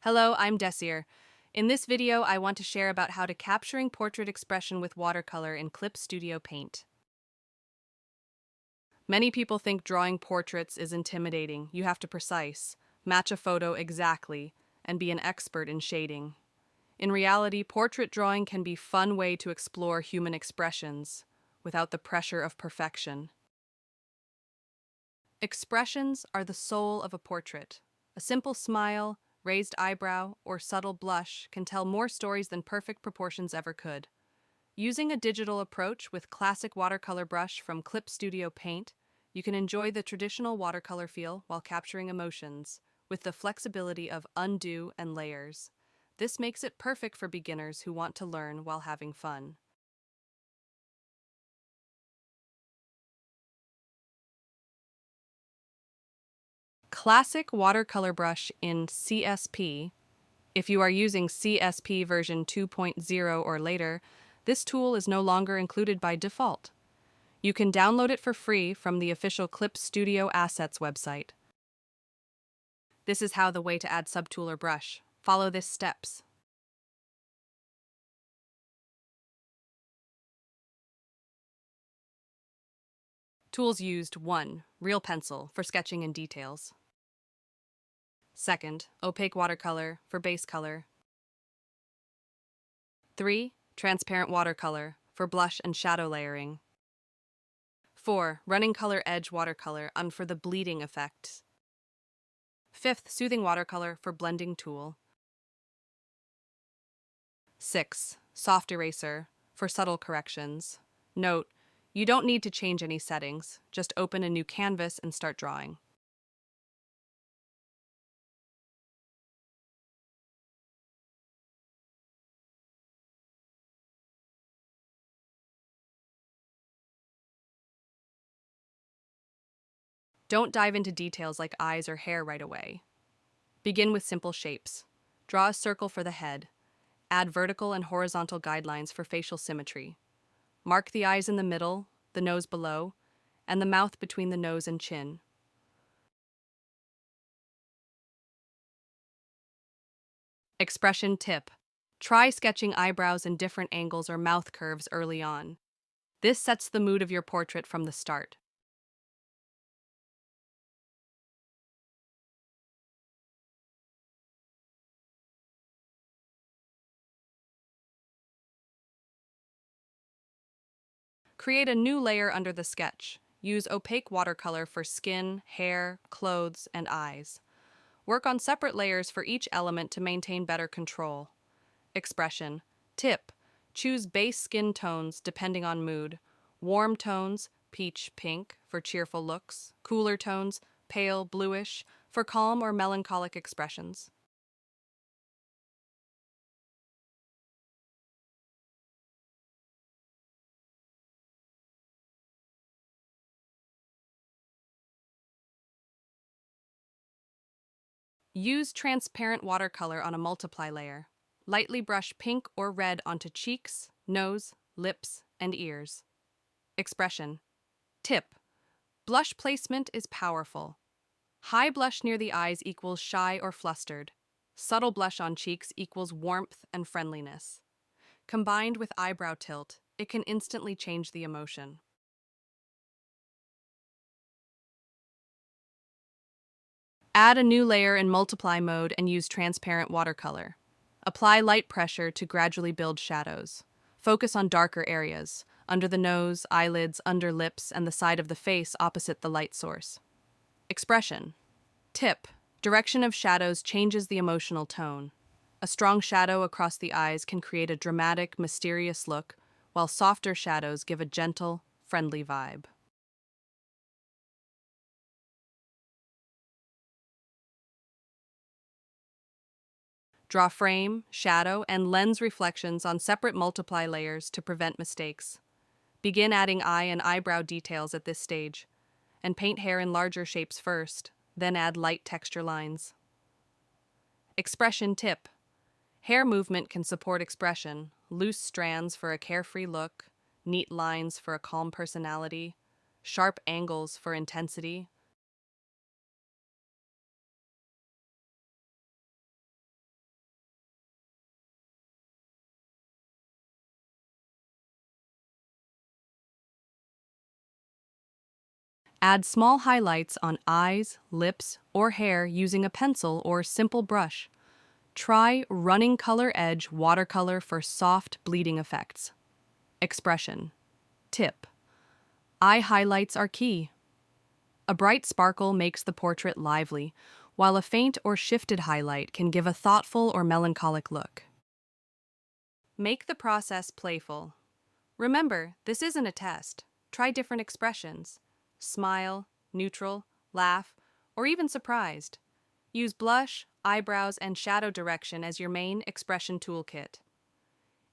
Hello, I'm Desir. In this video, I want to share about how to capturing portrait expression with watercolor in Clip Studio Paint. Many people think drawing portraits is intimidating. You have to precise, match a photo exactly, and be an expert in shading. In reality, portrait drawing can be a fun way to explore human expressions without the pressure of perfection. Expressions are the soul of a portrait. A simple smile, raised eyebrow, or subtle blush can tell more stories than perfect proportions ever could. Using a digital approach with classic watercolor brush from Clip Studio Paint, you can enjoy the traditional watercolor feel while capturing emotions, with the flexibility of undo and layers. This makes it perfect for beginners who want to learn while having fun. Classic watercolor brush in CSP. If you are using CSP version 2.0 or later, this tool is no longer included by default. You can download it for free from the official Clip Studio Assets website. This is how the way to add subtool or brush. Follow these steps. Tools used: 1. Real pencil for sketching and details. 2nd, opaque watercolor for base color. 3. Transparent watercolor for blush and shadow layering. 4. Running color edge watercolor for the bleeding effect. 5th, soothing watercolor for blending tool. 6. Soft eraser for subtle corrections. Note, you don't need to change any settings, just open a new canvas and start drawing. Don't dive into details like eyes or hair right away. Begin with simple shapes. Draw a circle for the head. Add vertical and horizontal guidelines for facial symmetry. Mark the eyes in the middle, the nose below, and the mouth between the nose and chin. Expression tip: try sketching eyebrows in different angles or mouth curves early on. This sets the mood of your portrait from the start. Create a new layer under the sketch. Use opaque watercolor for skin, hair, clothes, and eyes. Work on separate layers for each element to maintain better control. Expression tip: choose base skin tones depending on mood. Warm tones, peach pink, for cheerful looks. Cooler tones, pale bluish, for calm or melancholic expressions. Use transparent watercolor on a multiply layer. Lightly brush pink or red onto cheeks, nose, lips, and ears. Expression tip: blush placement is powerful. High blush near the eyes equals shy or flustered. Subtle blush on cheeks equals warmth and friendliness. Combined with eyebrow tilt, it can instantly change the emotion. Add a new layer in multiply mode and use transparent watercolor. Apply light pressure to gradually build shadows. Focus on darker areas, under the nose, eyelids, under lips, and the side of the face opposite the light source. Expression tip: direction of shadows changes the emotional tone. A strong shadow across the eyes can create a dramatic, mysterious look, while softer shadows give a gentle, friendly vibe. Draw frame, shadow, and lens reflections on separate multiply layers to prevent mistakes. Begin adding eye and eyebrow details at this stage, and paint hair in larger shapes first, then add light texture lines. Expression tip: hair movement can support expression, loose strands for a carefree look, neat lines for a calm personality, sharp angles for intensity. Add small highlights on eyes, lips, or hair using a pencil or simple brush. Try running color edge watercolor for soft bleeding effects. Expression. Tip. Eye highlights are key. A bright sparkle makes the portrait lively, while a faint or shifted highlight can give a thoughtful or melancholic look. Make the process playful. Remember, this isn't a test. Try different expressions. Smile, neutral, laugh, or even surprised. Use blush, eyebrows, and shadow direction as your main expression toolkit.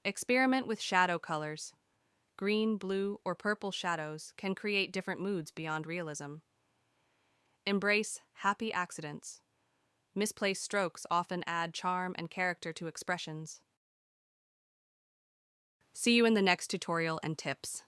Experiment with shadow colors. Green, blue, or purple shadows can create different moods beyond realism. Embrace happy accidents. Misplaced strokes often add charm and character to expressions. See you in the next tutorial and tips.